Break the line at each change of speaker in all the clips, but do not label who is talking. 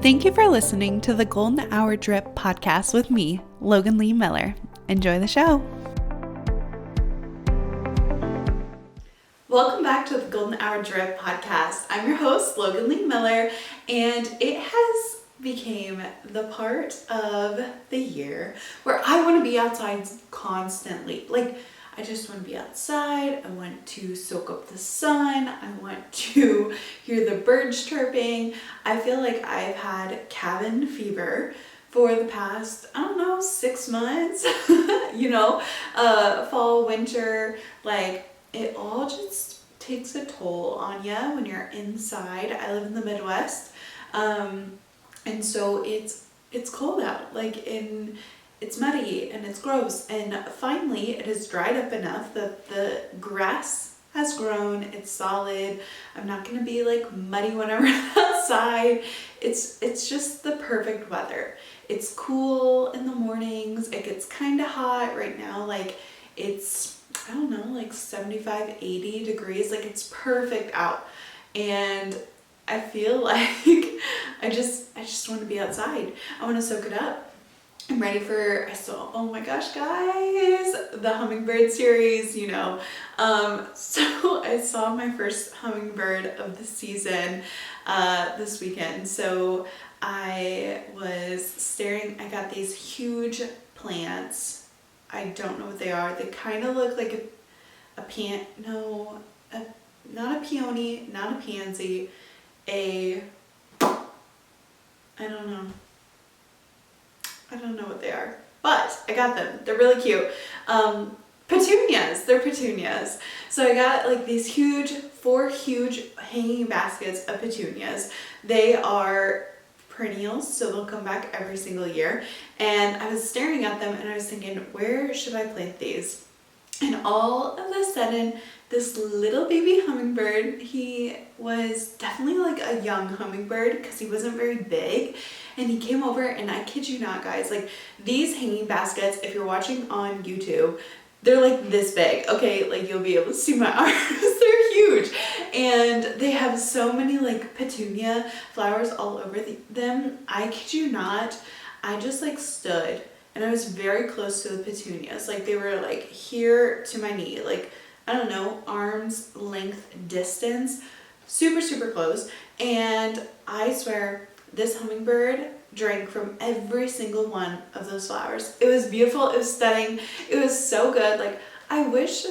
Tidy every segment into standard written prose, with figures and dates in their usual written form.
Thank you for listening to the Golden Hour Drip podcast with me, Logan Lee Miller. Enjoy the show. Welcome back to the Golden Hour Drip podcast. I'm your host, Logan Lee Miller, and it has became the part of the year where I want to be outside constantly. I just want to be outside. I want to soak up the sun. I want to hear the birds chirping. I feel like I've had cabin fever for the past, 6 months, fall, winter, it all just takes a toll on you when you're inside. I live in the Midwest, and so it's cold out, it's muddy and it's gross, and finally it has dried up enough that the grass has grown. It's solid. I'm not gonna be muddy whenever I'm outside. It's just the perfect weather. It's cool in the mornings. It gets kind of hot right now. It's 75, 80 degrees. It's perfect out, and I feel like I just want to be outside. I want to soak it up. I'm ready for, oh my gosh, guys, the hummingbird series, So I saw my first hummingbird of the season this weekend. So I was staring, I got these huge plants. I don't know what they are. They kind of look like not a peony, not a pansy, I don't know what they are, but I got them. They're really cute. Petunias. They're petunias. So I got these four huge hanging baskets of petunias. They are perennials, so they'll come back every single year. And I was staring at them and I was thinking, where should I plant these? And all of a sudden, this little baby hummingbird, he was definitely a young hummingbird because he wasn't very big. And he came over, and I kid you not, guys, these hanging baskets, if you're watching on YouTube, they're this big, okay? You'll be able to see my arms. They're huge. And they have so many petunia flowers all over them. I kid you not, I just stood and I was very close to the petunias. They were here to my knee, arm's length distance, super, super close. And I swear, this hummingbird drank from every single one of those flowers. It was beautiful. It was stunning. It was so good. I wish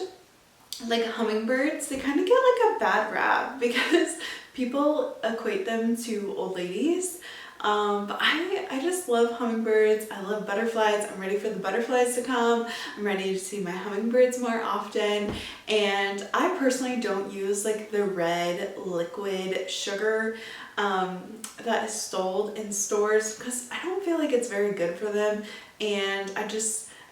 hummingbirds, they kind of get a bad rap because people equate them to old ladies. But I just love hummingbirds. I love butterflies. I'm ready for the butterflies to come. I'm ready to see my hummingbirds more often. And I personally don't use the red liquid sugar that is sold in stores because I don't feel like it's very good for them. And I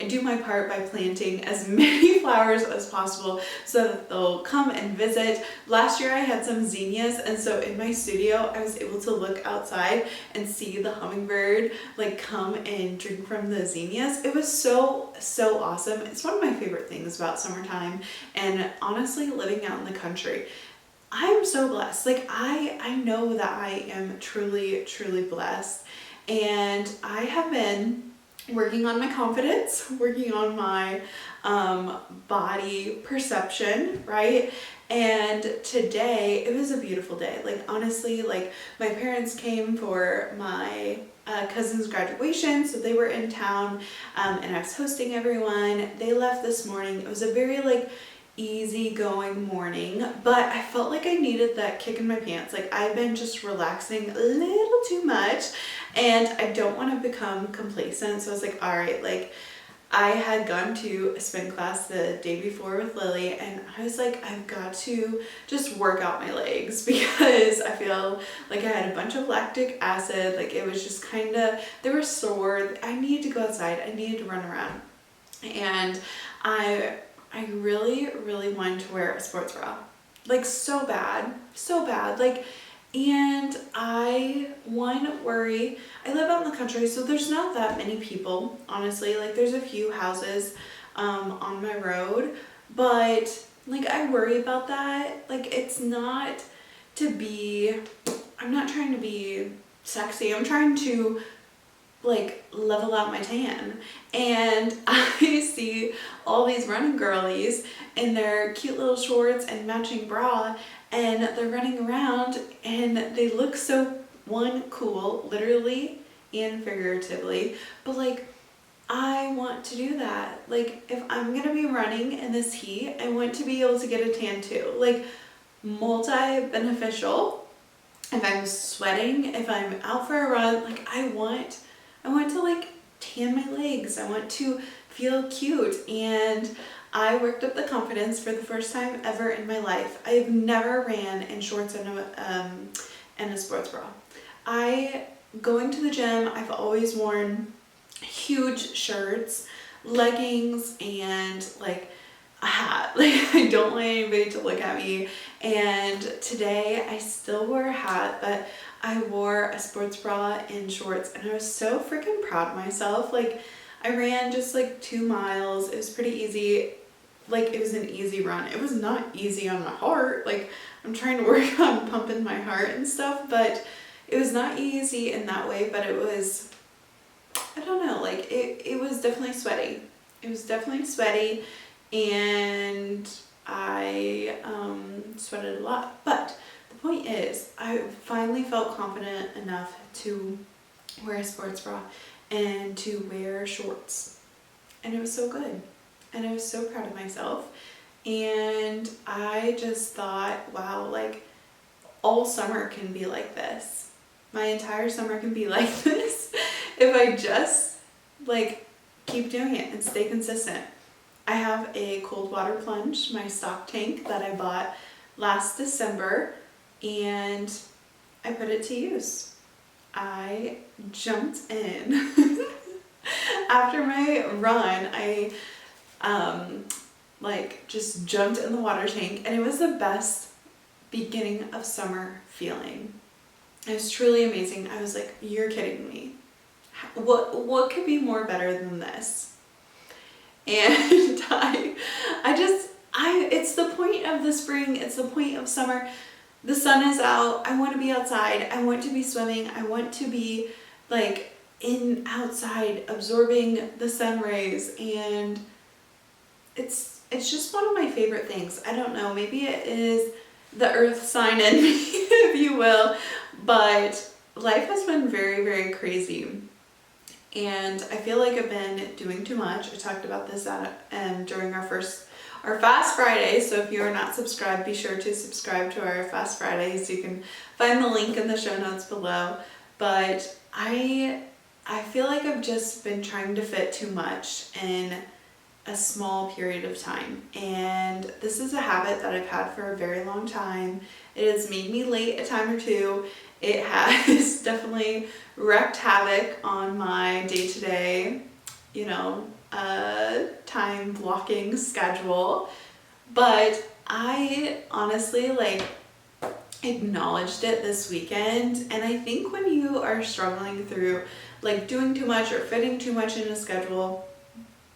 do my part by planting as many flowers as possible so that they'll come and visit. Last year I had some zinnias, and so in my studio I was able to look outside and see the hummingbird come and drink from the zinnias. It was so awesome. It's one of my favorite things about summertime, and honestly, living out in the country, I'm so blessed. I know that I am truly, truly blessed, and I have been working on my confidence, working on my body perception, right? And today, it was a beautiful day. Honestly, my parents came for my cousin's graduation, so they were in town, and I was hosting everyone. They left this morning. It was a very easygoing morning, but I felt like I needed that kick in my pants. I've been just relaxing a little too much, and I don't want to become complacent. So I was all right, I had gone to a spin class the day before with Lily, and I was I've got to just work out my legs because I feel like I had a bunch of lactic acid. It was just they were sore. I needed to go outside. I needed to run around, and I really, really wanted to wear a sports bra, so bad, and I worry, I live out in the country, so there's not that many people, honestly. There's a few houses on my road, but I worry about that. It's not to be, I'm not trying to be sexy. I'm trying to like level out my tan. And I see all these running girlies in their cute little shorts and matching bra, and they're running around and they look so, one, cool, literally and figuratively, but like, I want to do that. Like, if I'm gonna be running in this heat, I want to be able to get a tan too. Like, multi-beneficial. If I'm sweating, if I'm out for a run, like I want to like tan my legs. I want to feel cute. And I worked up the confidence for the first time ever in my life. I've never ran in shorts and a sports bra. Going to the gym, I've always worn huge shirts, leggings, and like a hat. Like, I don't want anybody to look at me. And today I still wore a hat, but I wore a sports bra and shorts, and I was so freaking proud of myself. Like, I ran just like 2 miles. It was pretty easy. Like, it was an easy run. It was not easy on my heart. Like, I'm trying to work on pumping my heart and stuff, but it was not easy in that way. But it was, I don't know, like it was definitely sweaty. It was definitely sweaty, and I sweated a lot. But the point is, I finally felt confident enough to wear a sports bra and to wear shorts. And it was so good. And I was so proud of myself. And I just thought, wow, like all summer can be like this. My entire summer can be like this if I just like keep doing it and stay consistent. I have a cold water plunge, my stock tank that I bought last December, and I put it to use. I jumped in. After my run, I like just jumped in the water tank, and it was the best beginning of summer feeling. It was truly amazing. I was like, you're kidding me. What could be more better than this? And it's the point of the spring, it's the point of summer. The sun is out, I want to be outside, I want to be swimming, I want to be like outside absorbing the sun rays, and it's just one of my favorite things. I don't know, maybe it is the earth sign in me, if you will, but life has been very, very crazy. And I feel like I've been doing too much. I talked about this during our Fast Friday. So if you are not subscribed, be sure to subscribe to our Fast Fridays. You can find the link in the show notes below. But I feel like I've just been trying to fit too much in a small period of time. And this is a habit that I've had for a very long time. It has made me late a time or two. It has definitely wreaked havoc on my day-to-day, time blocking schedule. But I honestly acknowledged it this weekend. And I think when you are struggling through doing too much or fitting too much in a schedule,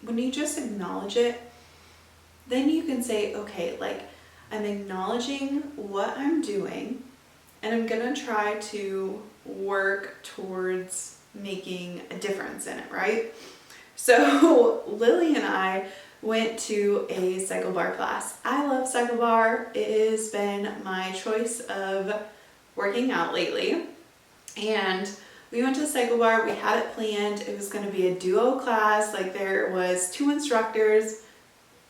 when you just acknowledge it, then you can say, okay, I'm acknowledging what I'm doing, and I'm gonna try to work towards making a difference in it, right? So Lily and I went to a cycle bar class. I love cycle bar. It has been my choice of working out lately. And we went to cycle bar, we had it planned. It was gonna be a duo class. There was 2 instructors,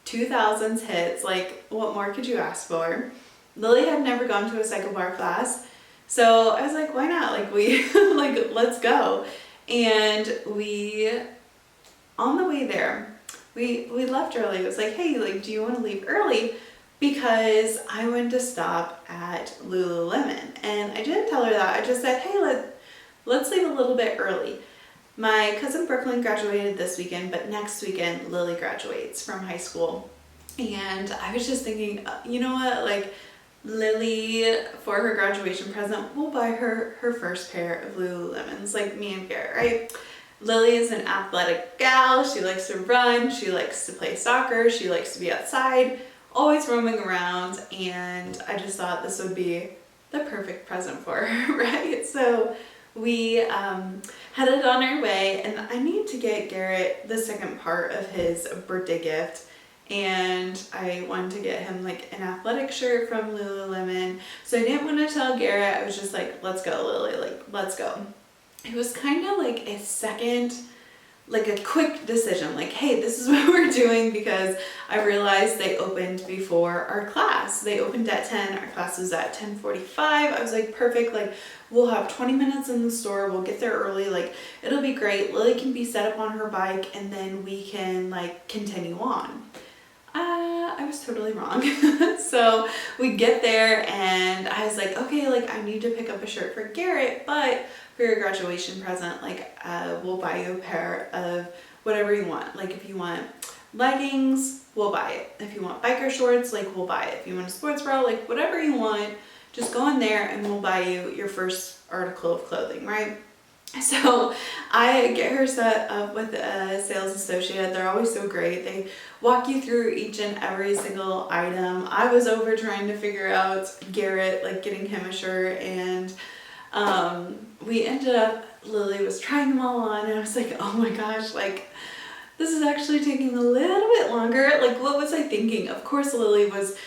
2000s hits. What more could you ask for? Lily had never gone to a cycle bar class. So I was like, why not? Let's go. And on the way there, we left early. It was like, hey, do you want to leave early? Because I wanted to stop at Lululemon. And I didn't tell her that. I just said, hey, let's leave a little bit early. My cousin Brooklyn graduated this weekend, but next weekend Lily graduates from high school. And I was just thinking, you know what, Lily, for her graduation present, will buy her first pair of Lululemons, me and Garrett, right? Lily is an athletic gal. She likes to run. She likes to play soccer. She likes to be outside, always roaming around. And I just thought this would be the perfect present for her, right? So we headed on our way, and I need to get Garrett the second part of his birthday gift. And I wanted to get him like an athletic shirt from Lululemon. So I didn't want to tell Garrett. I was just like, let's go, Lily, like, let's go. It was kind of like a second, like a quick decision, like, hey, this is what we're doing, because I realized they opened before our class. They opened at 10, our class was at 10:45. I was like, perfect, like, we'll have 20 minutes in the store, we'll get there early, like, it'll be great. Lily can be set up on her bike, and then we can like continue on. I was totally wrong. So we get there, and I was like, okay, like, I need to pick up a shirt for Garrett, but for your graduation present, like, we'll buy you a pair of whatever you want. Like, if you want leggings, we'll buy it. If you want biker shorts, like, we'll buy it. If you want a sports bra, like, whatever you want, just go in there and we'll buy you your first article of clothing, right? So I get her set up with a sales associate. They're always so great. They walk you through each and every single item. I was over trying to figure out Garrett, like, getting him a shirt, and we ended up, Lily was trying them all on, and I was like, oh my gosh, like, this is actually taking a little bit longer. Like, what was I thinking? Of course, Lily was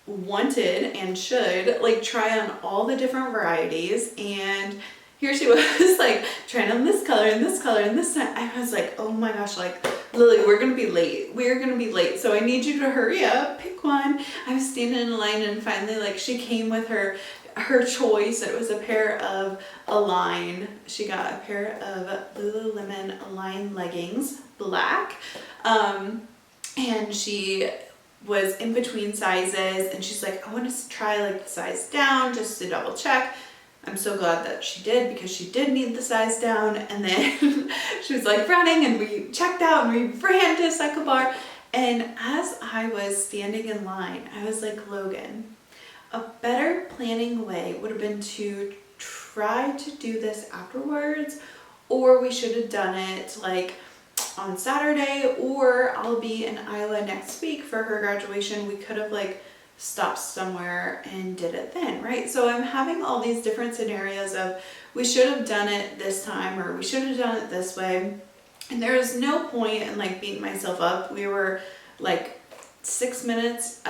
wanted and should like try on all the different varieties, and here she was like trying on this color and this color and this time. I was like, oh my gosh, like, Lily, we're gonna be late. We're gonna be late. So I need you to hurry up, pick one. I was standing in line, and finally, like, she came with her choice. It was a pair of Align. She got a pair of Lululemon Align leggings, black. And she was in between sizes, and she's like, I want to try like the size down just to double check. I'm so glad that she did, because she did need the size down. And then she was like running, and we checked out and we ran to Cycle Bar. And as I was standing in line, I was like, Logan, a better planning way would have been to try to do this afterwards, or we should have done it like on Saturday, or I'll be in Iowa next week for her graduation. We could have like stopped somewhere and did it then, right? So I'm having all these different scenarios of we should have done it this time, or we should have done it this way. And there was no point in like beating myself up. We were like 6 minutes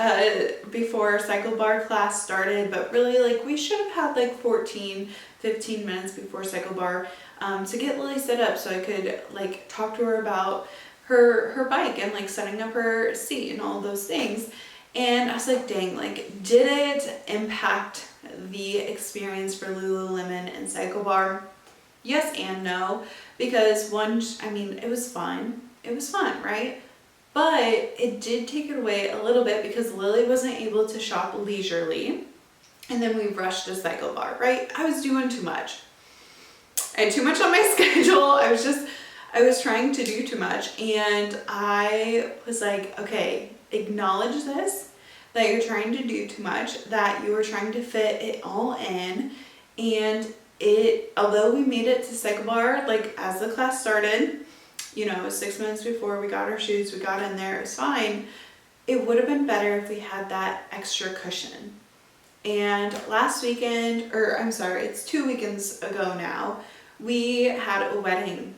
before Cycle Bar class started, but really like we should have had like 15 minutes before Cycle Bar to get Lily set up so I could like talk to her about her bike and like setting up her seat and all those things. And I was like, dang, like, did it impact the experience for Lululemon and Cycle Bar? Yes and no, because one, I mean, it was fun. It was fun, right? But it did take it away a little bit because Lily wasn't able to shop leisurely. And then we rushed to Cycle Bar, right? I was doing too much. I had too much on my schedule. I was trying to do too much. And I was like, okay, acknowledge this, that you're trying to do too much, that you were trying to fit it all in. And it, although we made it to Cycle Bar, like as the class started, you know, it was 6 minutes before we got our shoes, we got in there, it was fine. It would have been better if we had that extra cushion. And last weekend, or I'm sorry, it's 2 weekends ago now, we had a wedding.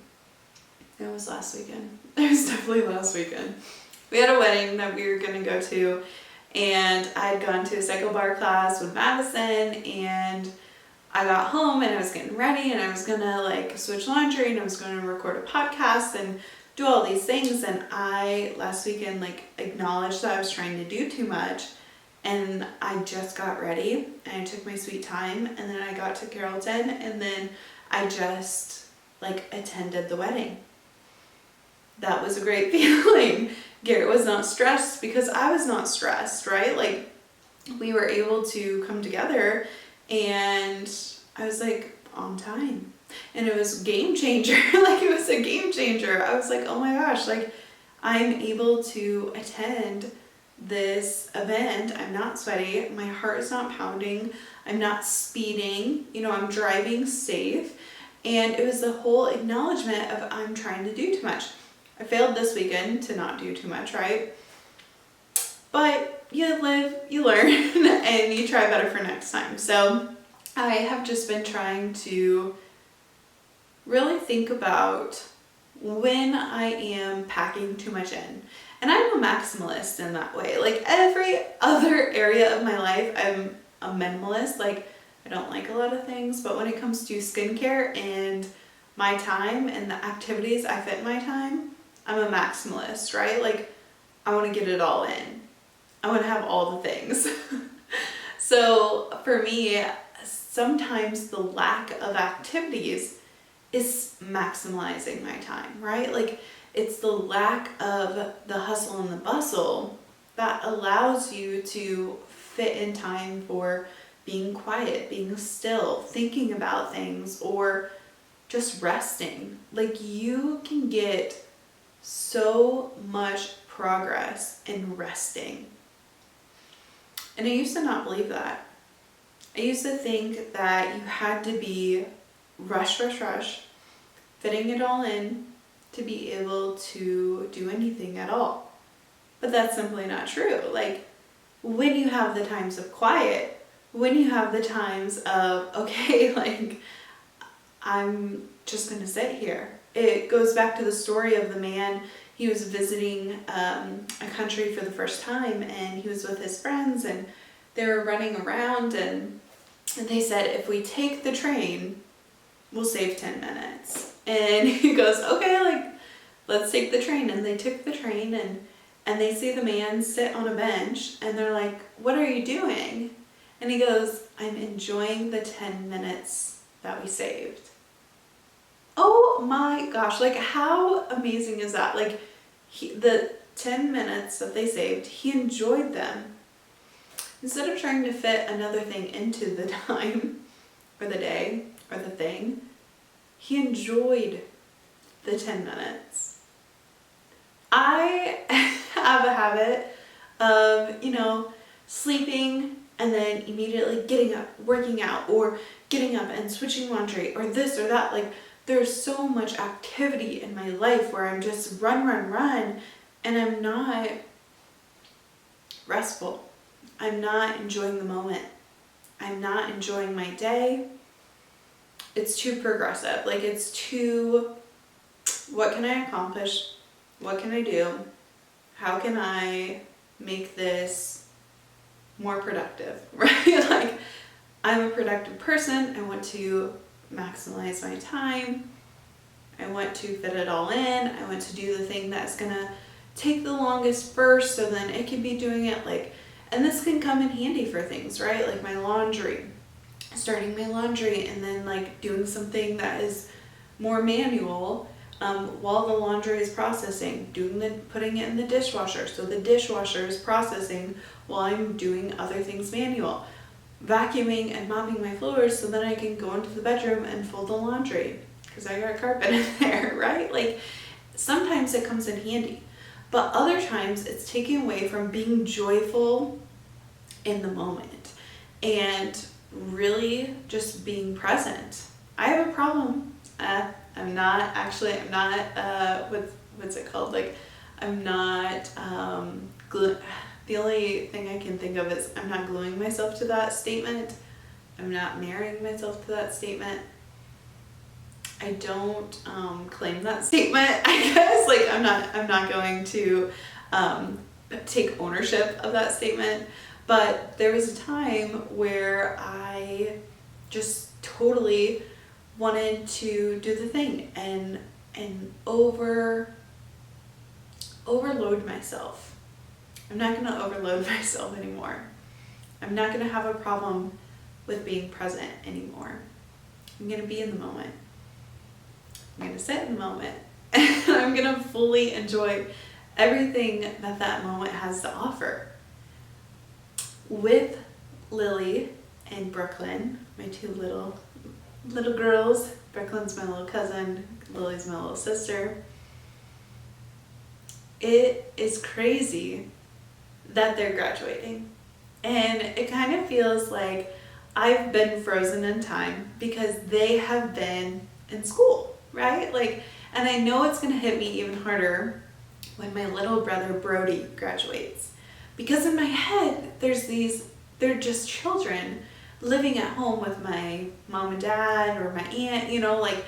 It was last weekend. It was definitely last weekend. We had a wedding that we were going to go to, and I'd gone to a Cycle Bar class with Madison, and I got home and I was getting ready and I was going to like switch laundry and I was going to record a podcast and do all these things. And I last weekend like acknowledged that I was trying to do too much, and I just got ready and I took my sweet time, and then I got to Carrollton, and then I just like attended the wedding. That was a great feeling. Garrett was not stressed because I was not stressed, right? Like we were able to come together, and I was like on time, and it was game changer. Like it was a game changer. I was like, oh my gosh, like I'm able to attend this event. I'm not sweaty. My heart is not pounding. I'm not speeding. You know, I'm driving safe. And it was the whole acknowledgement of I'm trying to do too much. I failed this weekend to not do too much, right? But you live, you learn, and you try better for next time. So I have just been trying to really think about when I am packing too much in. And I'm a maximalist in that way. Like every other area of my life, I'm a minimalist. Like I don't like a lot of things, but when it comes to skincare and my time and the activities I fit my time, I'm a maximalist, right? Like I want to get it all in. I want to have all the things. So for me, sometimes the lack of activities is maximizing my time, right? Like it's the lack of the hustle and the bustle that allows you to fit in time for being quiet, being still, thinking about things, or just resting. Like you can get so much progress in resting. And I used to not believe that. I used to think that you had to be rush, fitting it all in to be able to do anything at all. But that's simply not true. Like when you have the times of quiet, when you have the times of, okay, like I'm just gonna sit here. It goes back to the story of the man. He was visiting a country for the first time, and he was with his friends, and they were running around, and they said, if we take the train, we'll save 10 minutes. And he goes, okay, like, let's take the train. And they took the train, and they see the man sit on a bench, and they're like, what are you doing? And he goes, I'm enjoying the 10 minutes that we saved. Oh my gosh, like how amazing is that? Like the 10 minutes that they saved, he enjoyed them. Instead of trying to fit another thing into the time or the day or the thing, he enjoyed the 10 minutes. I have a habit of, sleeping and then immediately getting up, working out, or getting up and switching laundry, or this or that. Like there's so much activity in my life where I'm just run, and I'm not restful. I'm not enjoying the moment. I'm not enjoying my day. It's too progressive. Like it's too, what can I accomplish? What can I do? How can I make this more productive, right? Like I'm a productive person. I want to maximize my time. I want to fit it all in. I want to do the thing that's gonna take the longest first, so then it can be doing it like, and this can come in handy for things, right? Like my laundry, starting my laundry and then like doing something that is more manual while the laundry is processing, putting it in the dishwasher. So the dishwasher is processing while I'm doing other things manual. Vacuuming and mopping my floors so then I can go into the bedroom and fold the laundry because I got carpet in there, right? Like sometimes it comes in handy, but other times it's taking away from being joyful in the moment and really just being present. I have a problem. What's it called? Like I'm not, the only thing I can think of is I'm not gluing myself to that statement. I'm not marrying myself to that statement. I don't claim that statement, I guess. Like I'm not going to take ownership of that statement. But there was a time where I just totally wanted to do the thing and overload myself. I'm not going to overload myself anymore. I'm not going to have a problem with being present anymore. I'm going to be in the moment. I'm going to sit in the moment. And I'm going to fully enjoy everything that moment has to offer. With Lily and Brooklyn, my two little girls. Brooklyn's my little cousin, Lily's my little sister. It is crazy that they're graduating. And it kind of feels like I've been frozen in time because they have been in school, right? Like, and I know it's gonna hit me even harder when my little brother Brody graduates. Because in my head, they're just children living at home with my mom and dad or my aunt, like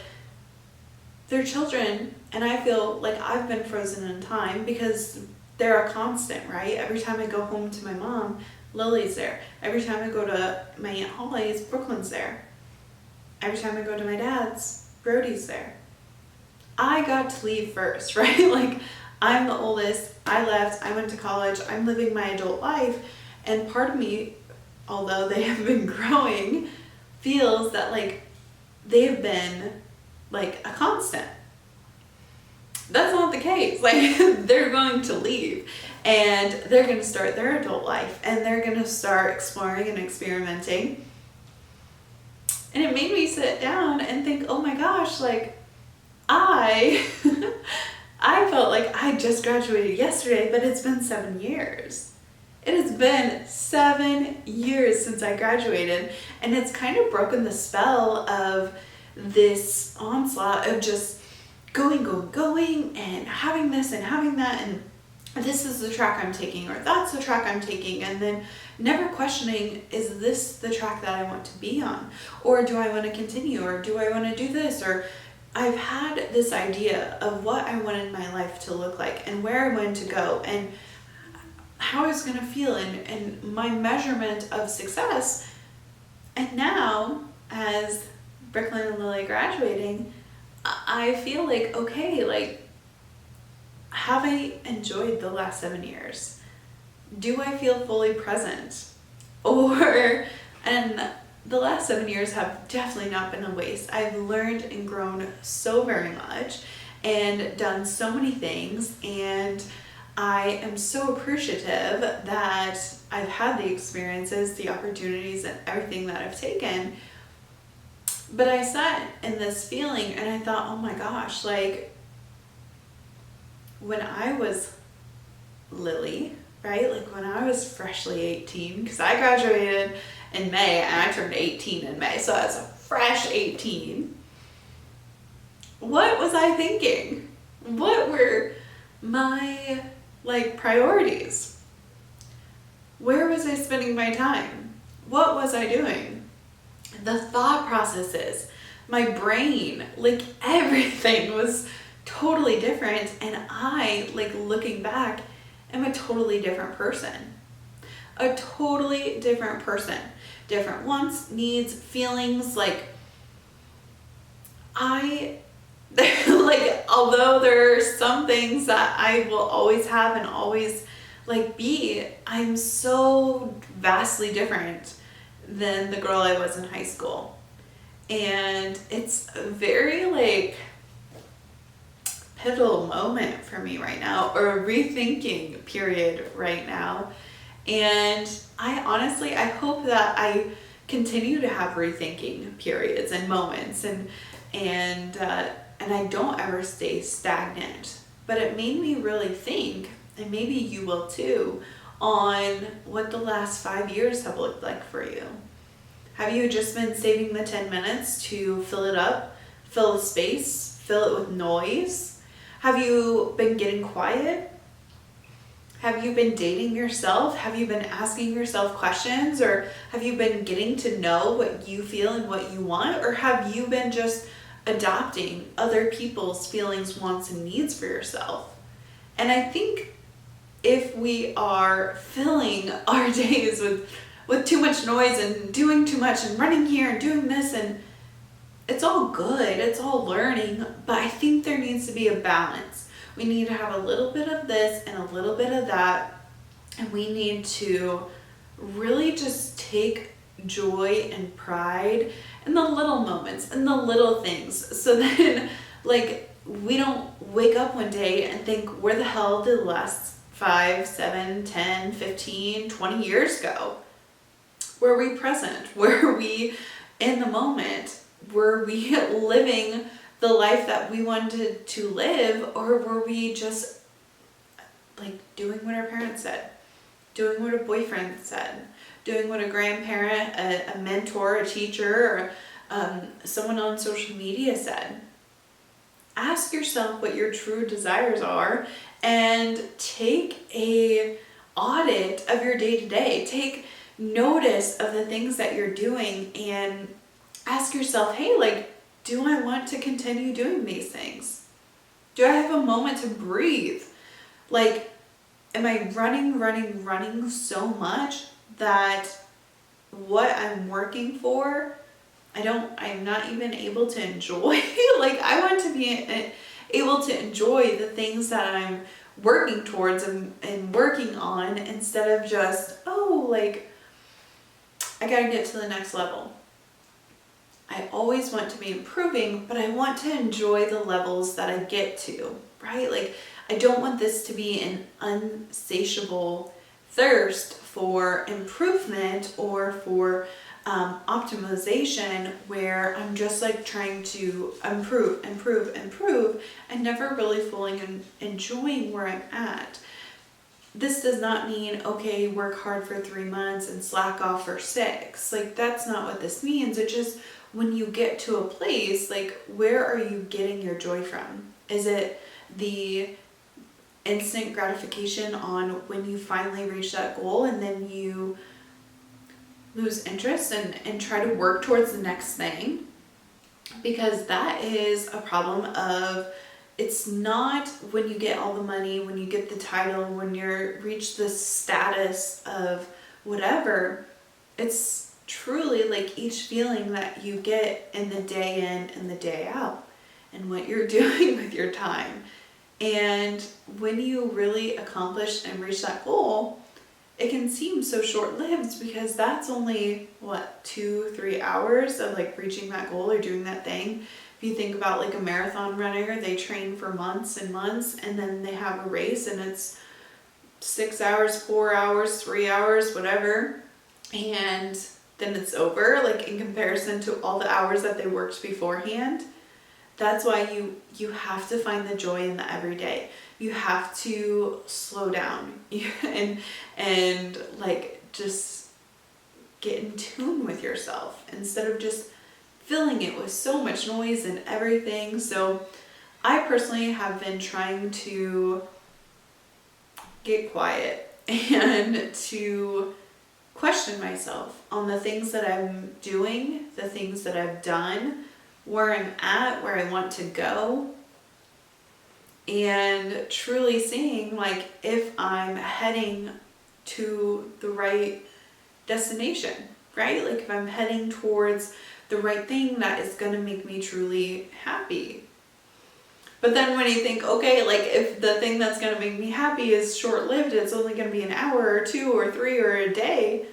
they're children, and I feel like I've been frozen in time because they're a constant, right? Every time I go home to my mom, Lily's there. Every time I go to my Aunt Holly's, Brooklyn's there. Every time I go to my dad's, Brody's there. I got to leave first, right? Like, I'm the oldest, I left, I went to college, I'm living my adult life, and part of me, although they have been growing, feels that like they've been like a constant. That's not the case. Like, they're going to leave and they're going to start their adult life and they're going to start exploring and experimenting. And it made me sit down and think, oh my gosh, like I felt like I just graduated yesterday, but it's been 7 years. It has been 7 years since I graduated, and it's kind of broken the spell of this onslaught of just going, and having this and having that, and this is the track I'm taking, or that's the track I'm taking, and then never questioning, is this the track that I want to be on? Or do I want to continue? Or do I want to do this? Or I've had this idea of what I wanted my life to look like and where I wanted to go and how I was going to feel and my measurement of success. And now, as Brooklyn and Lily graduating, I feel like, okay, like, have I enjoyed the last 7 years? Do I feel fully present? And the last 7 years have definitely not been a waste. I've learned and grown so very much and done so many things, and I am so appreciative that I've had the experiences, the opportunities, and everything that I've taken. But I sat in this feeling and I thought, oh my gosh, like when I was Lily, right? Like when I was freshly 18, because I graduated in May and I turned 18 in May, so I was a fresh 18. What was I thinking? What were my priorities? Where was I spending my time? What was I doing? The thought processes, my brain, like everything was totally different, and I, like looking back, am a totally different person. A totally different person. Different wants, needs, feelings, like although there are some things that I will always have and always be, I'm so vastly different than the girl I was in high school. And it's a very pivotal moment for me right now, or a rethinking period right now. And I hope that I continue to have rethinking periods and moments, and I don't ever stay stagnant. But it made me really think, and maybe you will too, on what the last 5 years have looked like for you. Have you just been saving the 10 minutes to fill it up, fill the space, fill it with noise? Have you been getting quiet? Have you been dating yourself? Have you been asking yourself questions? Or have you been getting to know what you feel and what you want? Or have you been just adopting other people's feelings, wants, and needs for yourself? And I think if we are filling our days with too much noise and doing too much and running here and doing this, and it's all good, it's all learning, but I think there needs to be a balance. We need to have a little bit of this and a little bit of that, and we need to really just take joy and pride in the little moments and the little things, so then we don't wake up one day and think, where the hell did the last 5, 7, 10, 15, 20 years go? Were we present? Were we in the moment? Were we living the life that we wanted to live, or were we just doing what our parents said, doing what a boyfriend said, doing what a grandparent, a mentor, a teacher, or someone on social media said? Ask yourself what your true desires are and take a audit of your day-to-day. Take notice of the things that you're doing and ask yourself, hey, do I want to continue doing these things? Do I have a moment to breathe? Like, am I running so much that what I'm working for, I'm not even able to enjoy? Like, I want to be able to enjoy the things that I'm working towards and working on, instead of just, oh, like, I gotta get to the next level. I always want to be improving, but I want to enjoy the levels that I get to, right? Like, I don't want this to be an unsatiable thirst for improvement or for optimization, where I'm just like trying to improve, and never really fully enjoying where I'm at. This does not mean, okay, work hard for 3 months and slack off for 6. Like, that's not what this means. It just, when you get to a place, like, where are you getting your joy from? Is it the instant gratification on when you finally reach that goal and then you lose interest and try to work towards the next thing? Because that is a problem of, it's not when you get all the money, when you get the title, when you're reach the status of whatever. It's truly like each feeling that you get in the day in and the day out, and what you're doing with your time. And when you really accomplish and reach that goal, it can seem so short-lived, because that's only, 2-3 hours of like reaching that goal or doing that thing. If you think about like a marathon runner, they train for months and months, and then they have a race and it's 6 hours, 4 hours, 3 hours, whatever. And then it's over, like, in comparison to all the hours that they worked beforehand. That's why you have to find the joy in the everyday. You have to slow down and like just get in tune with yourself, instead of just filling it with so much noise and everything. So I personally have been trying to get quiet and to question myself on the things that I'm doing, the things that I've done, where I'm at, where I want to go, and truly seeing like if I'm heading to the right destination, right? Like, if I'm heading towards the right thing that is going to make me truly happy. But then when you think, okay, like, if the thing that's going to make me happy is short-lived, it's only going to be an hour or 2 or 3 or a day,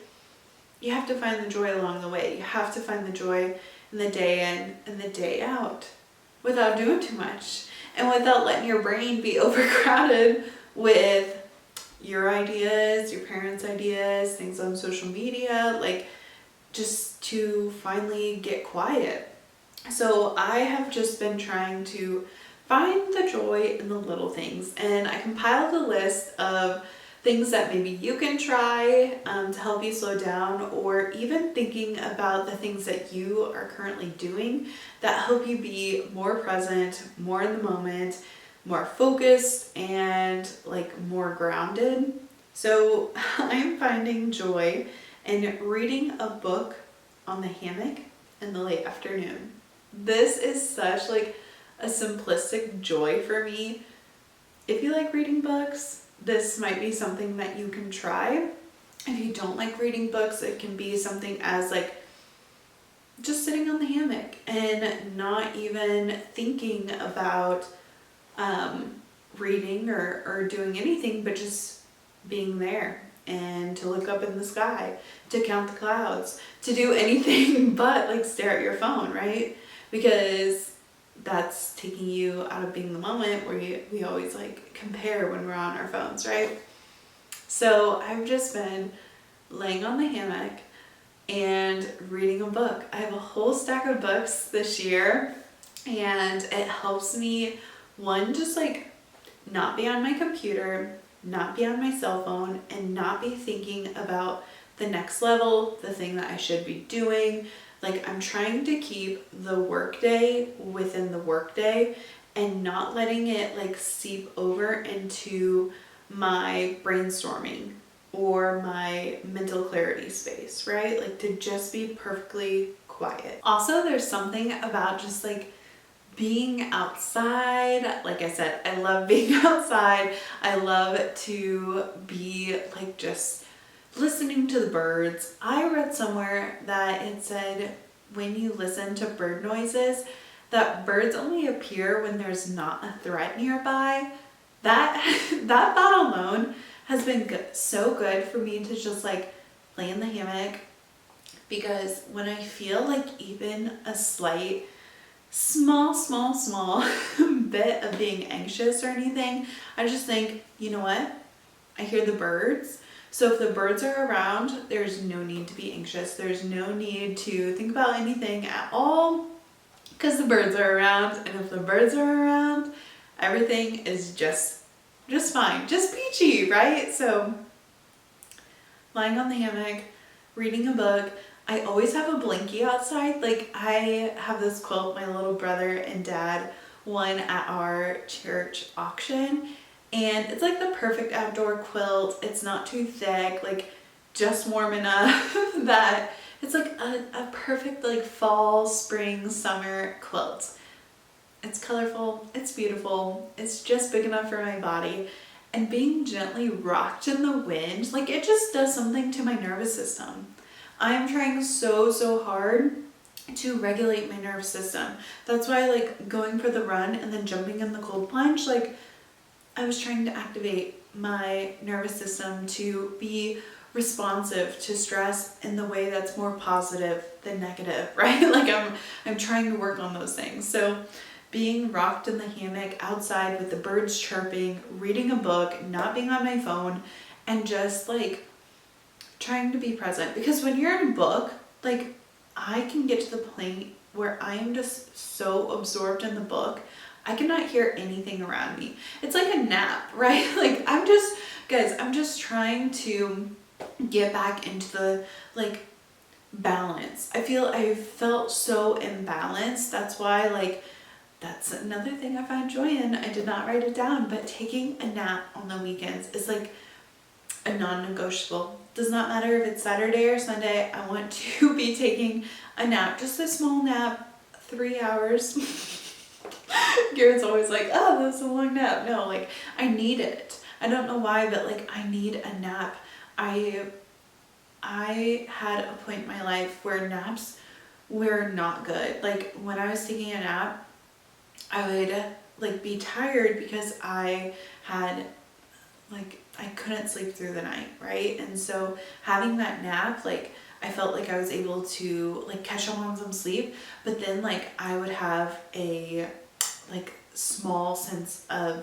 you have to find the joy along the way. You have to find the joy in the day in and the day out, without doing too much, and without letting your brain be overcrowded with your ideas, your parents' ideas, things on social media, like, just to finally get quiet. So I have just been trying to find the joy in the little things, and I compiled a list of things that maybe you can try to help you slow down, or even thinking about the things that you are currently doing that help you be more present, more in the moment, more focused, and like more grounded. So I'm finding joy in reading a book on the hammock in the late afternoon. This is such like a simplistic joy for me. If you like reading books, this might be something that you can try. If you don't like reading books, it can be something as like just sitting on the hammock and not even thinking about reading or doing anything, but just being there, and to look up in the sky, to count the clouds, to do anything but like stare at your phone, right? Because that's taking you out of being the moment, where we always like compare when we're on our phones, right? So I've just been laying on the hammock and reading a book. I have a whole stack of books this year, and it helps me, one, just like not be on my computer, not be on my cell phone, and not be thinking about the next level, the thing that I should be doing. Like, I'm trying to keep the workday within the workday and not letting it like seep over into my brainstorming or my mental clarity space, right? Like, to just be perfectly quiet. Also, there's something about just like being outside. Like I said, I love being outside. I love to be like just listening to the birds. I read somewhere that it said when you listen to bird noises, that birds only appear when there's not a threat nearby. That thought alone has been so good for me to just like lay in the hammock, because when I feel like even a slight small bit of being anxious or anything, I just think, you know what? I hear the birds. So if the birds are around, there's no need to be anxious. There's no need to think about anything at all, because the birds are around. And if the birds are around, everything is just fine, just peachy, right? So lying on the hammock, reading a book. I always have a blankie outside. Like I have this quilt my little brother and dad won at our church auction, and it's like the perfect outdoor quilt. It's not too thick, like just warm enough that it's like a perfect like fall, spring, summer quilt. It's colorful, it's beautiful, it's just big enough for my body. And being gently rocked in the wind, like it just does something to my nervous system. I'm trying so hard to regulate my nervous system. That's why like going for the run and then jumping in the cold plunge, like I was trying to activate my nervous system to be responsive to stress in the way that's more positive than negative, right? Like I'm trying to work on those things. So being rocked in the hammock outside with the birds chirping, reading a book, not being on my phone, and just like trying to be present. Because when you're in a book, like I can get to the point where I am just so absorbed in the book, I cannot hear anything around me. It's like a nap, right? Like I'm just trying to get back into the like balance. I felt so imbalanced. That's why like that's another thing I find joy in. I did not write it down, but taking a nap on the weekends is like a non-negotiable. Does not matter if it's Saturday or Sunday, I want to be taking a nap, just a small nap, 3 hours. Garrett's always like, oh, that's a long nap. No, like I need it. I don't know why, but like I need a nap. I had a point in my life where naps were not good. Like when I was taking a nap, I would like be tired because I had like I couldn't sleep through the night, right? And so having that nap, like I felt like I was able to like catch up on some sleep, but then like I would have a like small sense of,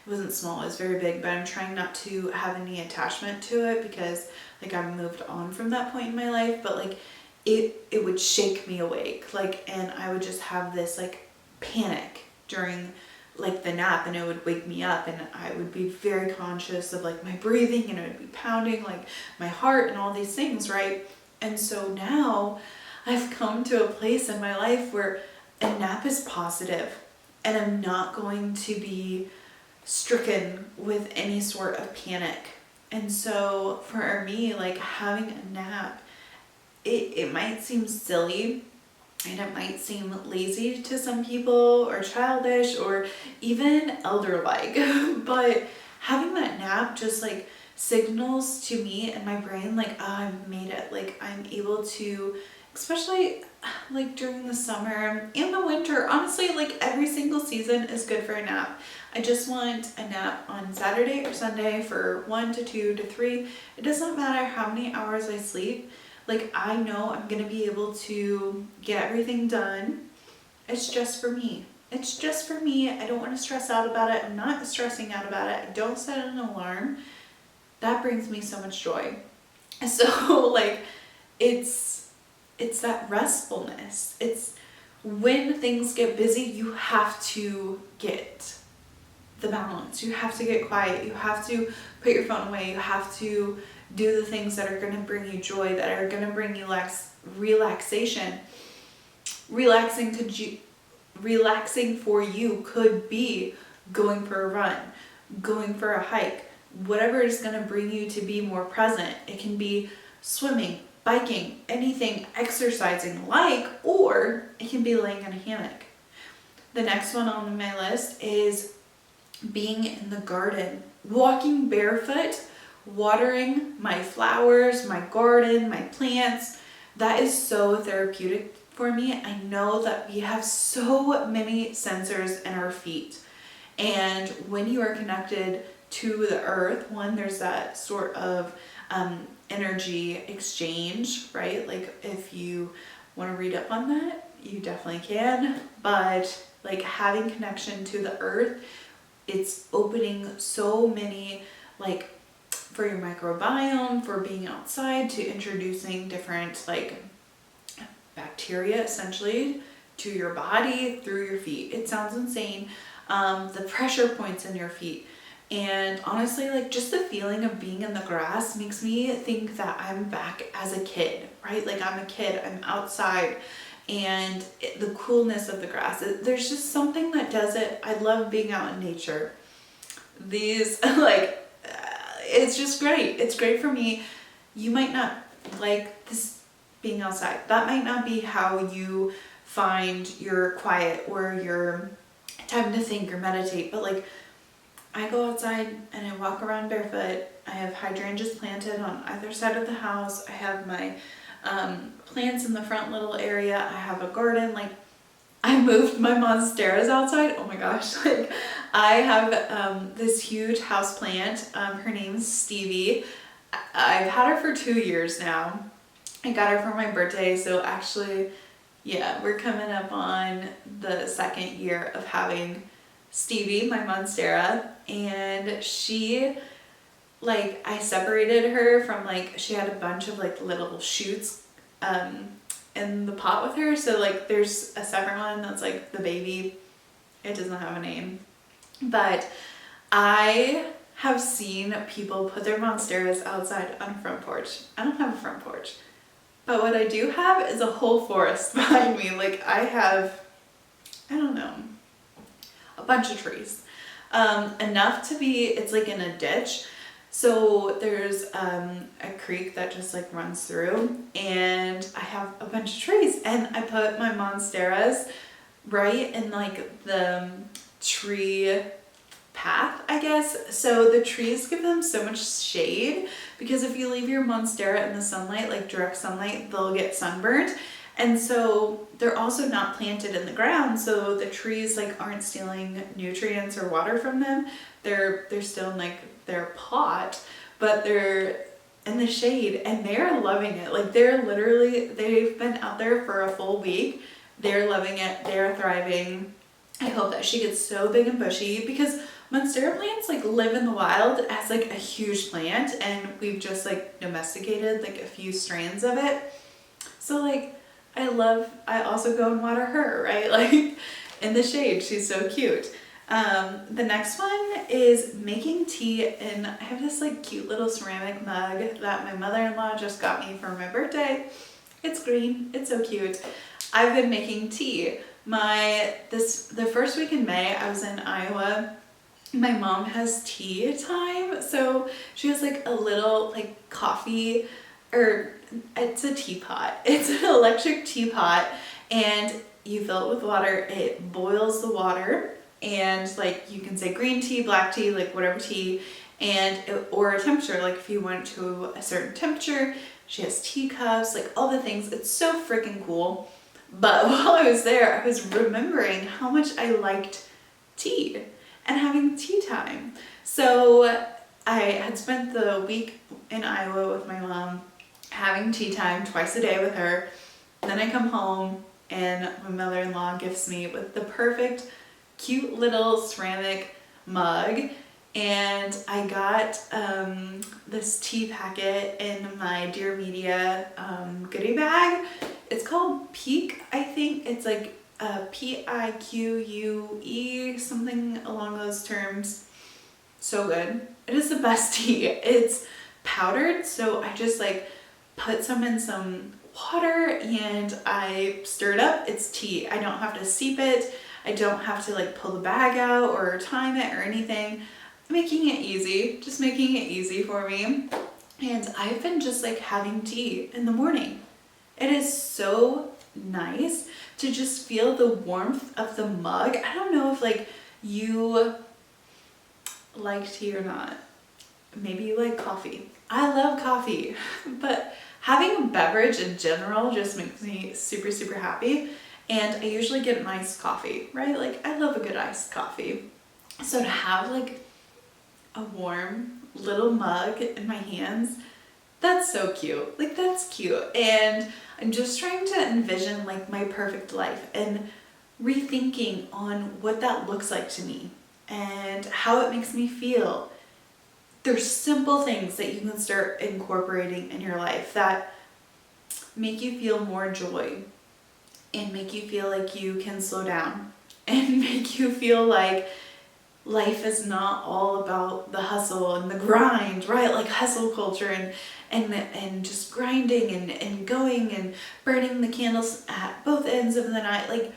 it wasn't small, it was very big, but I'm trying not to have any attachment to it because like I moved on from that point in my life, but like it would shake me awake, like, and I would just have this like panic during like the nap, and it would wake me up, and I would be very conscious of like my breathing, and it would be pounding like my heart and all these things, right? And so now I've come to a place in my life where a nap is positive, and I'm not going to be stricken with any sort of panic. And so for me, like having a nap, it might seem silly, and it might seem lazy to some people, or childish, or even elder-like, but having that nap just like signals to me and my brain like, oh, I've made it. Like I'm able to, especially like during the summer and the winter, honestly, like every single season is good for a nap. I just want a nap on Saturday or Sunday for 1 to 2 to 3. It doesn't matter how many hours I sleep. Like I know I'm gonna be able to get everything done. It's just for me. It's just for me. I don't want to stress out about it. I'm not stressing out about it. I don't set an alarm. That brings me so much joy. So like it's that restfulness. It's when things get busy, you have to get the balance. You have to get quiet. You have to put your phone away. You have to do the things that are going to bring you joy, that are going to bring you relaxation. Relaxing for you could be going for a run, going for a hike, whatever is going to bring you to be more present. It can be swimming, biking, anything, exercising or it can be laying in a hammock. The next one on my list is being in the garden, walking barefoot, watering my flowers, my garden, my plants. That is so therapeutic for me. I know that we have so many sensors in our feet. And when you are connected to the earth, one, there's that sort of energy exchange, right? Like if you want to read up on that, you definitely can. But like having connection to the earth, it's opening so many, like for your microbiome, for being outside, to introducing different like bacteria essentially to your body through your feet. It sounds insane. The pressure points in your feet. And honestly, like just the feeling of being in the grass makes me think that I'm back as a kid, right? Like I'm a kid, I'm outside, and the coolness of the grass. There's just something that does it. I love being out in nature. These it's just great. It's great for me. You might not like this being outside. That might not be how you find your quiet or your time to think or meditate, but like I go outside and I walk around barefoot. I have hydrangeas planted on either side of the house. I have my plants in the front little area. I have a garden. Like I moved my monsteras outside. Oh my gosh. Like I have this huge house plant. Her name's Stevie. I've had her for 2 years now. I got her for my birthday. So actually, yeah, we're coming up on the 2nd year of having Stevie, my monstera, and she, like, I separated her from, like, she had a bunch of, like, little shoots in the pot with her, so, like, there's a separate one that's, like, the baby. It doesn't have a name, but I have seen people put their monsteras outside on a front porch. I don't have a front porch, but what I do have is a whole forest behind me. Like, I have, I don't know, a bunch of trees, enough to be, it's like in a ditch, so there's a creek that just like runs through, and I have a bunch of trees, and I put my monsteras right in like the tree path, I guess. So the trees give them so much shade, because if you leave your monstera in the sunlight, like direct sunlight, they'll get sunburned. And so they're also not planted in the ground, so the trees like aren't stealing nutrients or water from them. They're still in like their pot, but they're in the shade, and they're loving it. Like they've been out there for a full week. They're loving it. They're thriving. I hope that she gets so big and bushy, because monstera plants like live in the wild as like a huge plant, and we've just like domesticated like a few strains of it. So like I also go and water her, right? Like in the shade, she's so cute. The next one is making tea, and I have this like cute little ceramic mug that my mother-in-law just got me for my birthday. It's green, it's so cute. I've been making tea. The first week in May, I was in Iowa. My mom has tea time, so she has like a little like coffee, or it's a teapot. It's an electric teapot, and you fill it with water. It boils the water, and like you can say green tea, black tea, like whatever tea, or a temperature, like if you want to a certain temperature. She has teacups, like all the things. It's so freaking cool. But while I was there, I was remembering how much I liked tea and having tea time. So I had spent the week in Iowa with my mom, having tea time twice a day with her. Then I come home, and my mother-in-law gifts me with the perfect, cute little ceramic mug. And I got this tea packet in my Dear Media goodie bag. It's called Peak, I think. It's like Pique, something along those terms. So good. It is the best tea. It's powdered, so I just like put some in some water and I stir it up. It's tea. I don't have to steep it. I don't have to like pull the bag out or time it or anything. Making it easy, just making it easy for me. And I've been just like having tea in the morning. It is so nice to just feel the warmth of the mug. I don't know if like you like tea or not. Maybe you like coffee. I love coffee, but having a beverage in general just makes me super, super happy. And I usually get an iced coffee, right? Like I love a good iced coffee. So to have like a warm little mug in my hands, that's so cute. Like that's cute. And I'm just trying to envision like my perfect life and rethinking on what that looks like to me and how it makes me feel. There's simple things that you can start incorporating in your life that make you feel more joy and make you feel like you can slow down and make you feel like life is not all about the hustle and the grind, right? Like hustle culture and just grinding and going and burning the candles at both ends of the night. Like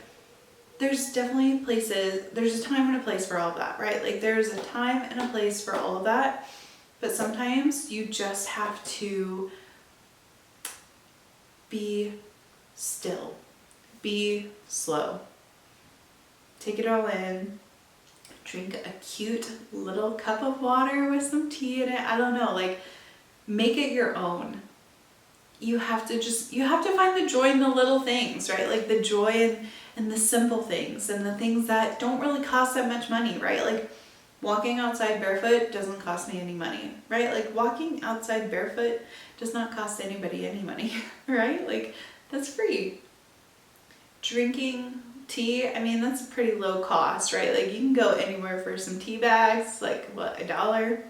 there's definitely places, there's a time and a place for all of that, right? Like there's a time and a place for all of that, but sometimes you just have to be still, be slow, take it all in, drink a cute little cup of water with some tea in it. I don't know, like make it your own. You have to find the joy in the little things, right? Like the joy in the simple things and the things that don't really cost that much money, right? Like walking outside barefoot doesn't cost me any money, right? Like walking outside barefoot does not cost anybody any money, right? Like that's free. Drinking tea, I mean, that's pretty low cost, right? Like you can go anywhere for some tea bags, like what, $1?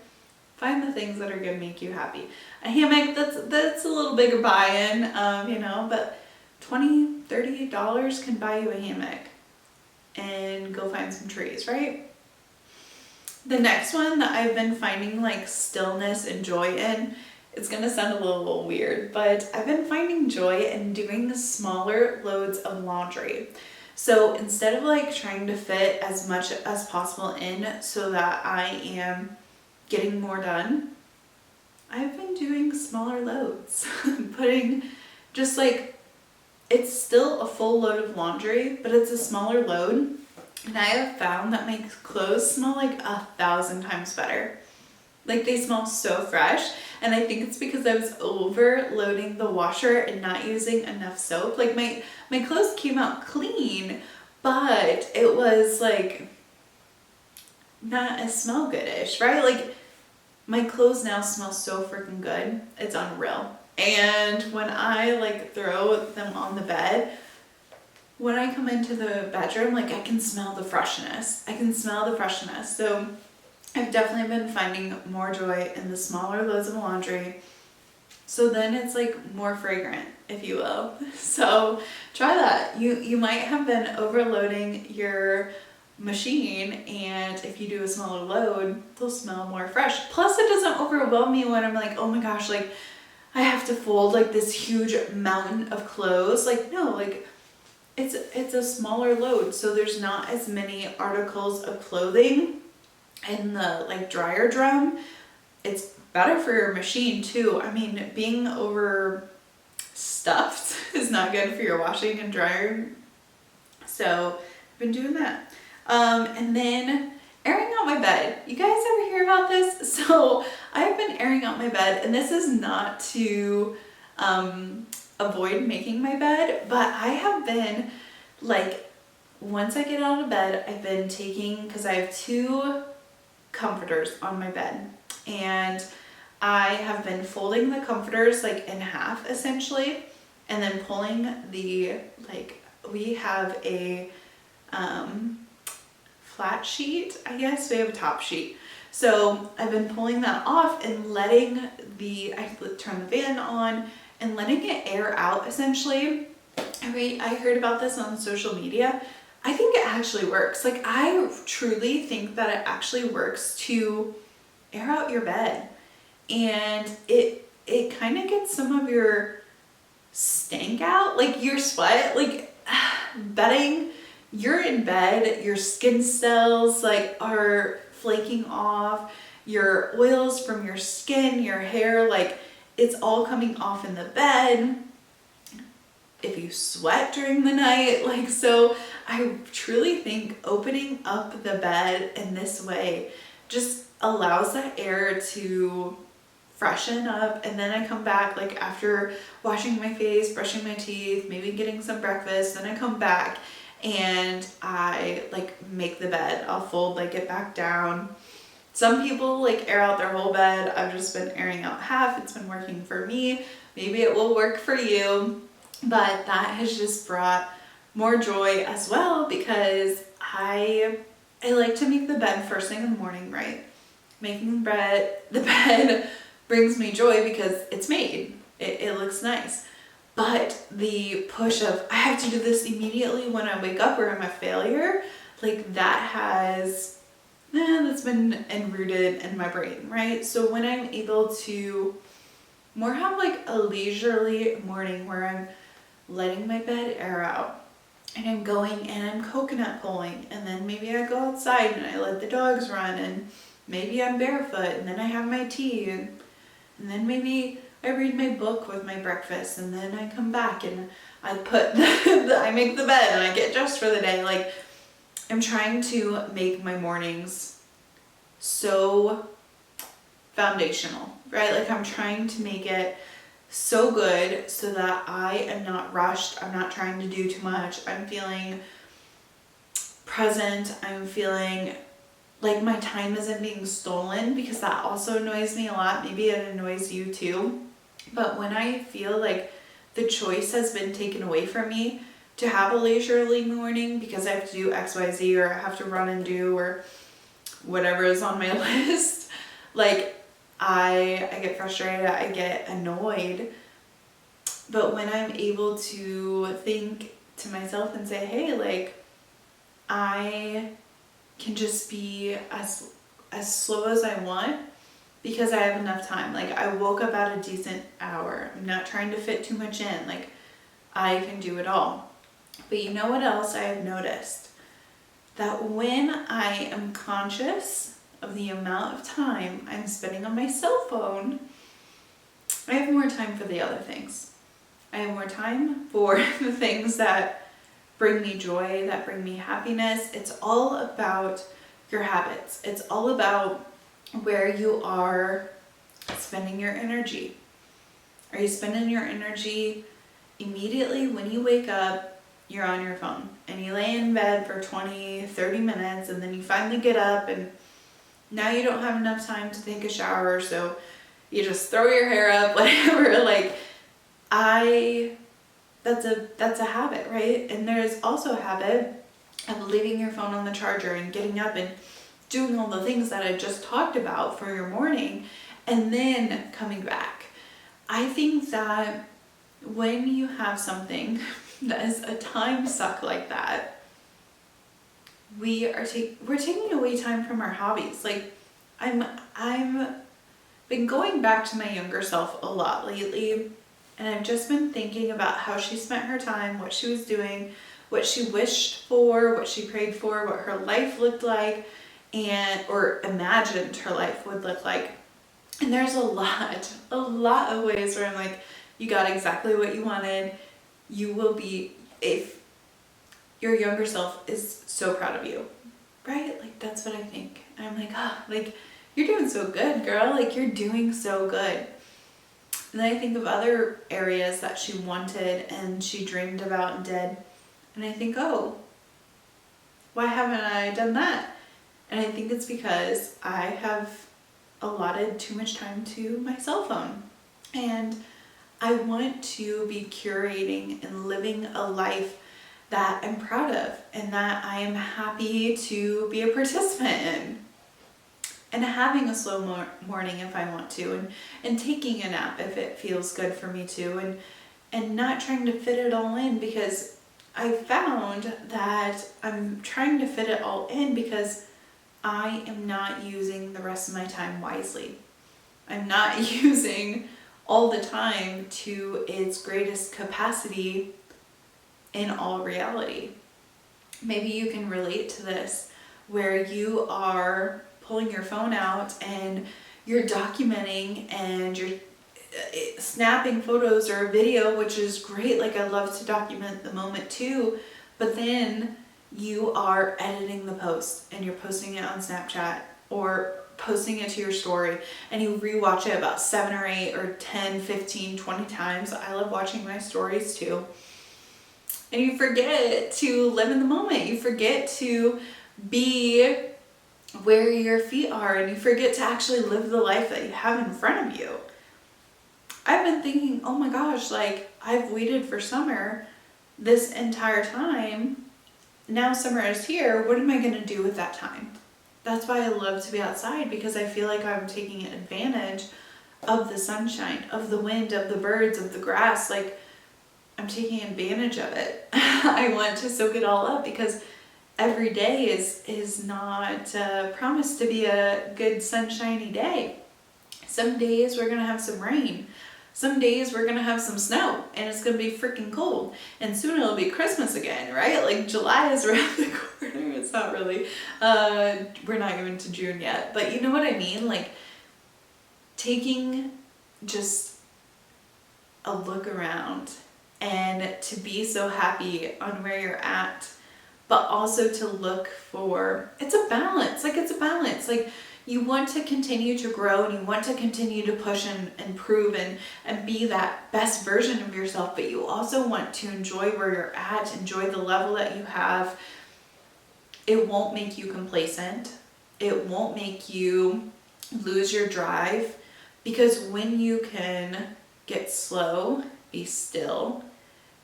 Find the things that are gonna make you happy. A hammock, that's a little bigger buy-in, but $20, $30 can buy you a hammock. And go find some trees, right? The next one that I've been finding like stillness and joy in, it's gonna sound a little weird, but I've been finding joy in doing smaller loads of laundry. So instead of like trying to fit as much as possible in so that I am getting more done, I've been doing smaller loads. Putting just like, it's still a full load of laundry, but it's a smaller load. And I have found that my clothes smell like 1,000 times better. Like they smell so fresh. And I think it's because I was overloading the washer and not using enough soap. Like my clothes came out clean, but it was like not as smell goodish, right? Like my clothes now smell so freaking good. It's unreal. And when I like throw them on the bed, when I come into the bedroom, like I can smell the freshness. So I've definitely been finding more joy in the smaller loads of laundry. So then it's like more fragrant, if you will. So try that. You might have been overloading your machine, and if you do a smaller load, they'll smell more fresh. Plus it doesn't overwhelm me when I'm like, oh my gosh, like I have to fold like this huge mountain of clothes. Like no, like it's a smaller load, so there's not as many articles of clothing in the like dryer drum. It's better for your machine too. I mean, being overstuffed is not good for your washing and drying. So I've been doing that. And then airing out my bed. You guys ever hear about this? So I've been airing out my bed, and this is not to avoid making my bed, but I have been like, once I get out of bed, I've been taking, because I have 2 comforters on my bed, and I have been folding the comforters like in half essentially, and then pulling the, like we have a flat sheet, I guess. We have a top sheet. So I've been pulling that off and letting I turn the fan on and letting it air out essentially. I heard about this on social media. I think it actually works. Like I truly think that it actually works to air out your bed, and it kind of gets some of your stank out, like your sweat, like bedding. You're in bed, your skin cells like are flaking off, your oils from your skin, your hair, like it's all coming off in the bed. If you sweat during the night, like, so I truly think opening up the bed in this way just allows that air to freshen up. And then I come back, like after washing my face, brushing my teeth, maybe getting some breakfast, then I come back and I like make the bed. I'll fold like it back down. Some people like air out their whole bed. I've just been airing out half. It's been working for me. Maybe it will work for you. But that has just brought more joy as well, because I like to make the bed first thing in the morning, right? Making the bed brings me joy because it's made. It looks nice. But the push of I have to do this immediately when I wake up or I'm a failure, like that's been enrooted in my brain, right? So when I'm able to more have like a leisurely morning where I'm letting my bed air out and I'm going and I'm coconut pulling, and then maybe I go outside and I let the dogs run, and maybe I'm barefoot and then I have my tea, and then maybe I read my book with my breakfast, and then I come back and I put I make the bed and I get dressed for the day. Like I'm trying to make my mornings so foundational, right? Like I'm trying to make it so good so that I am not rushed. I'm not trying to do too much. I'm feeling present. I'm feeling like my time isn't being stolen, because that also annoys me a lot. Maybe it annoys you too. But when I feel like the choice has been taken away from me to have a leisurely morning because I have to do XYZ, or I have to run and do, or whatever is on my list, like I get frustrated, I get annoyed. But when I'm able to think to myself and say, hey, like I can just be as slow as I want because I have enough time. Like I woke up at a decent hour. I'm not trying to fit too much in. Like I can do it all. But you know what else I have noticed? That when I am conscious of the amount of time I'm spending on my cell phone, I have more time for the other things. I have more time for the things that bring me joy, that bring me happiness. It's all about your habits. It's all about where you are spending your energy. Are you spending your energy immediately when you wake up, you're on your phone and you lay in bed for 20, 30 minutes, and then you finally get up and now you don't have enough time to take a shower, so you just throw your hair up, whatever. Like that's a habit, right? And there's also a habit of leaving your phone on the charger and getting up and doing all the things that I just talked about for your morning, and then coming back. I think that when you have something that is a time suck like that, we're taking away time from our hobbies. Like I'm been going back to my younger self a lot lately, and I've just been thinking about how she spent her time, what she was doing, what she wished for, what she prayed for, what her life looked like, or imagined her life would look like. And there's a lot of ways where I'm like, you got exactly what you wanted. You will be, if your younger self is so proud of you, right? Like that's what I think. And I'm like, like you're doing so good, girl. Like you're doing so good. And then I think of other areas that she wanted and she dreamed about and did. And I think, oh, why haven't I done that? And I think it's because I have allotted too much time to my cell phone. And I want to be curating and living a life that I'm proud of and that I am happy to be a participant in. And having a slow morning if I want to, and taking a nap if it feels good for me to, and not trying to fit it all in, because I found that I'm trying to fit it all in because I am not using the rest of my time wisely. I'm not using all the time to its greatest capacity in all reality. Maybe you can relate to this, where you are pulling your phone out and you're documenting and you're snapping photos or a video, which is great. Like, I love to document the moment too, but then you are editing the post and you're posting it on Snapchat or posting it to your story, and you rewatch it about 7 or 8 or 10, 15, 20 times. I love watching my stories too. And you forget to live in the moment. You forget to be where your feet are, and you forget to actually live the life that you have in front of you. I've been thinking, oh my gosh, like, I've waited for summer this entire time. Now summer is here. What am I going to do with that time? That's why I love to be outside, because I feel like I'm taking advantage of the sunshine, of the wind, of the birds, of the grass. Like, I'm taking advantage of it. I want to soak it all up, because every day is not promised to be a good sunshiny day. Some days we're going to have some rain. Some days we're going to have some snow, and it's going to be freaking cold. And soon it'll be Christmas again, right? Like, July is around the corner. It's not really, we're not even to June yet, but you know what I mean? Like, taking just a look around and to be so happy on where you're at, but also to look for, it's a balance. Like, it's a balance. Like, you want to continue to grow, and you want to continue to push and improve and be that best version of yourself, but you also want to enjoy where you're at, enjoy the level that you have. It won't make you complacent. It won't make you lose your drive, because when you can get slow, be still,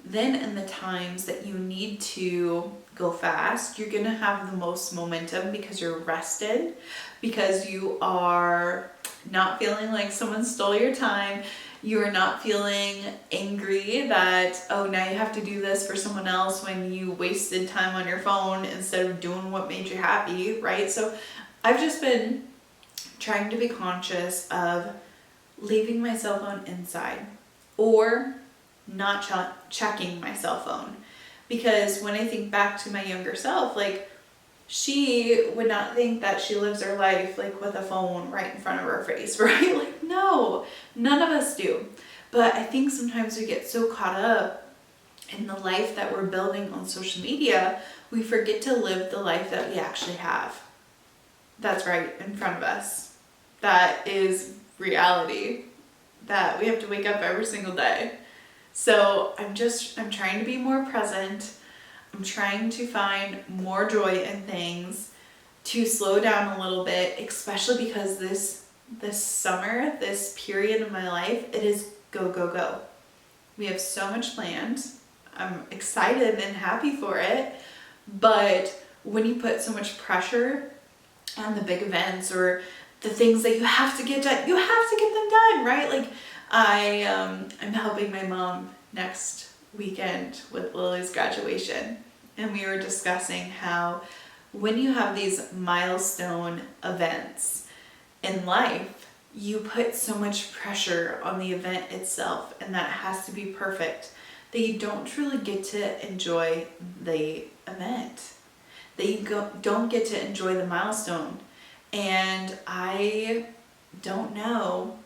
then in the times that you need to go fast, you're going to have the most momentum, because you're rested, because you are not feeling like someone stole your time. You are not feeling angry that, oh, now you have to do this for someone else when you wasted time on your phone instead of doing what made you happy, right? So I've just been trying to be conscious of leaving my cell phone inside, or not checking my cell phone. Because when I think back to my younger self, like, she would not think that she lives her life like with a phone right in front of her face, right? Like, no, none of us do. But I think sometimes we get so caught up in the life that we're building on social media, we forget to live the life that we actually have. That's right in front of us. That is reality that we have to wake up every single day. So I'm trying to be more present. I'm trying to find more joy in things, to slow down a little bit, especially because this summer, this period of my life, it is go, go, go. We have so much planned. I'm excited and happy for it. But when you put so much pressure on the big events or the things that you have to get done, you have to get them done, right? Like, I'm helping my mom next weekend with Lily's graduation, and we were discussing how when you have these milestone events in life, you put so much pressure on the event itself, and that it has to be perfect, that you don't truly get to enjoy the event, that you don't get to enjoy the milestone. And I don't know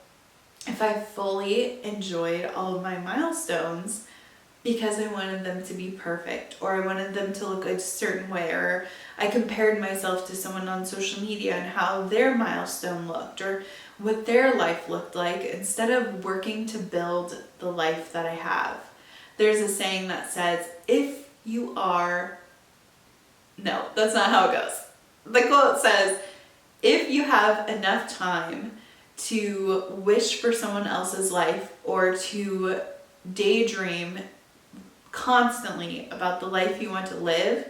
if I fully enjoyed all of my milestones because I wanted them to be perfect, or I wanted them to look a certain way, or I compared myself to someone on social media and how their milestone looked or what their life looked like, instead of working to build the life that I have. There's a saying that says, if you are, no, that's not how it goes. The quote says, if you have enough time to wish for someone else's life or to daydream constantly about the life you want to live,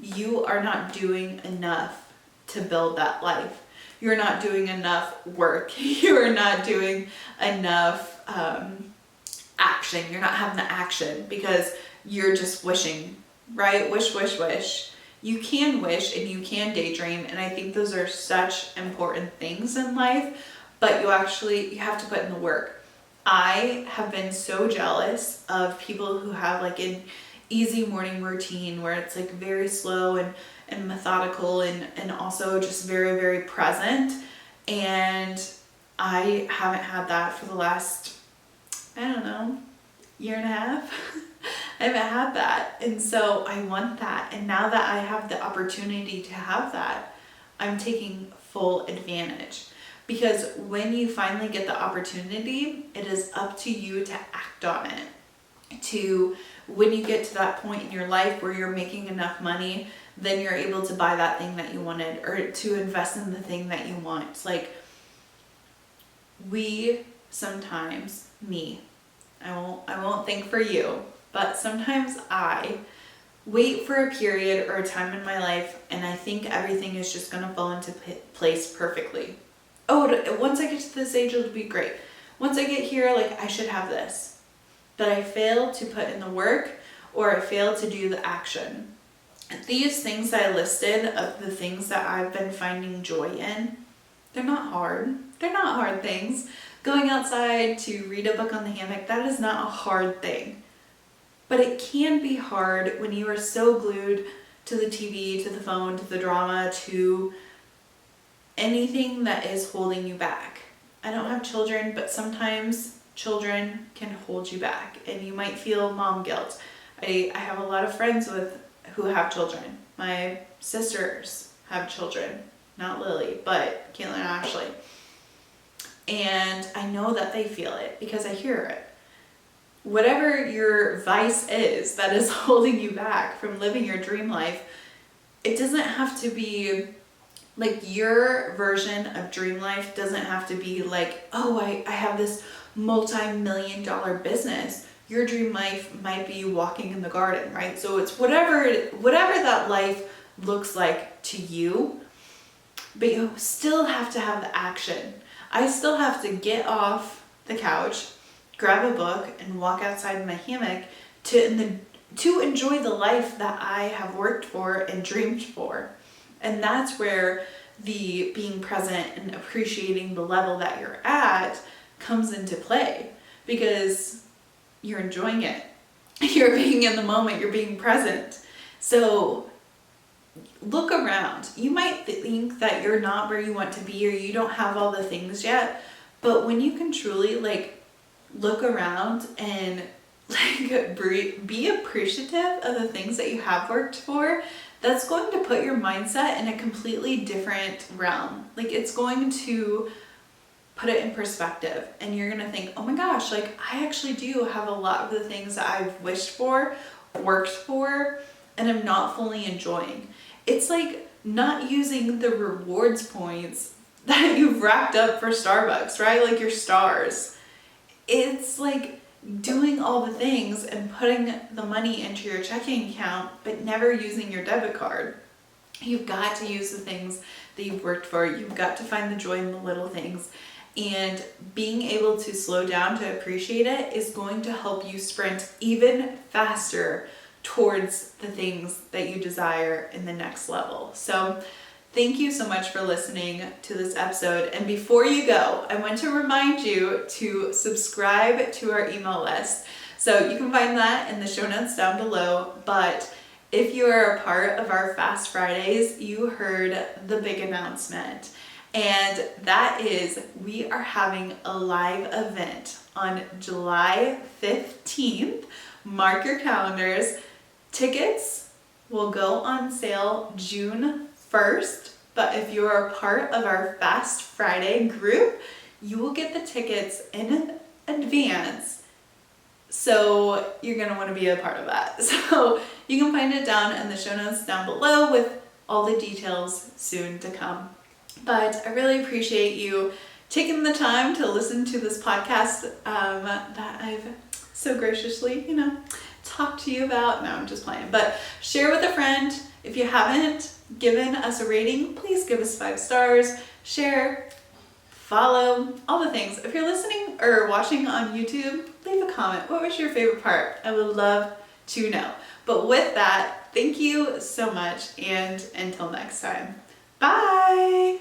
you are not doing enough to build that life. You're not doing enough work. You're not doing enough action. You're not having the action because you're just wishing, right? Wish, wish, wish. You can wish and you can daydream, and I think those are such important things in life, but you have to put in the work. I have been so jealous of people who have like an easy morning routine where it's like very slow and and methodical and also just very, very present. And I haven't had that for the last, I don't know, year and a half. I haven't had that. And so I want that. And now that I have the opportunity to have that, I'm taking full advantage. Because when you finally get the opportunity, it is up to you to act on it. To when you get to that point in your life where you're making enough money, then you're able to buy that thing that you wanted, or to invest in the thing that you want. Like, we sometimes, me, I won't think for you, but sometimes I wait for a period or a time in my life and I think everything is just gonna fall into place perfectly. Oh, once I get to this age, it'll be great. Once I get here, like, I should have this. But I fail to put in the work, or I fail to do the action. These things that I listed of the things that I've been finding joy in, they're not hard. They're not hard things. Going outside to read a book on the hammock, that is not a hard thing. But it can be hard when you are so glued to the TV, to the phone, to the drama, to anything that is holding you back. I don't have children, but sometimes children can hold you back and you might feel mom guilt. I have a lot of friends who have children. My sisters have children, not Lily, but Caitlin and Ashley. And I know that they feel it because I hear it. Whatever your vice is that is holding you back from living your dream life, it doesn't have to be like your version of dream life doesn't have to be like, oh, I have this multi-million-dollar business. Your dream life might be walking in the garden, right? So it's whatever that life looks like to you, but you still have to have the action. I still have to get off the couch, grab a book, and walk outside in my hammock to enjoy the life that I have worked for and dreamed for. And that's where the being present and appreciating the level that you're at comes into play, because you're enjoying it. You're being in the moment, you're being present. So look around. You might think that you're not where you want to be, or you don't have all the things yet, but when you can truly like look around and like be appreciative of the things that you have worked for, that's going to put your mindset in a completely different realm. Like, it's going to put it in perspective, and you're gonna think, oh my gosh, like, I actually do have a lot of the things that I've wished for, worked for, and I'm not fully enjoying. It's like not using the rewards points that you've racked up for Starbucks, right? Like your stars. It's like doing all the things and putting the money into your checking account, but never using your debit card. You've got to use the things that you've worked for. You've got to find the joy in the little things. And being able to slow down to appreciate it is going to help you sprint even faster towards the things that you desire in the next level. So thank you so much for listening to this episode. And before you go, I want to remind you to subscribe to our email list. So you can find that in the show notes down below. But if you are a part of our Fast Fridays, you heard the big announcement. And that is, we are having a live event on July 15th. Mark your calendars. Tickets will go on sale June 1st, but if you are a part of our Fast Friday group, you will get the tickets in advance. So you're gonna wanna be a part of that. So you can find it down in the show notes down below with all the details soon to come. But I really appreciate you taking the time to listen to this podcast that I've so graciously, talked to you about. No, I'm just playing. But share with a friend. If you haven't given us a rating, please give us 5 stars. Share, follow, all the things. If you're listening or watching on YouTube, leave a comment. What was your favorite part? I would love to know. But with that, thank you so much, and until next time. Bye!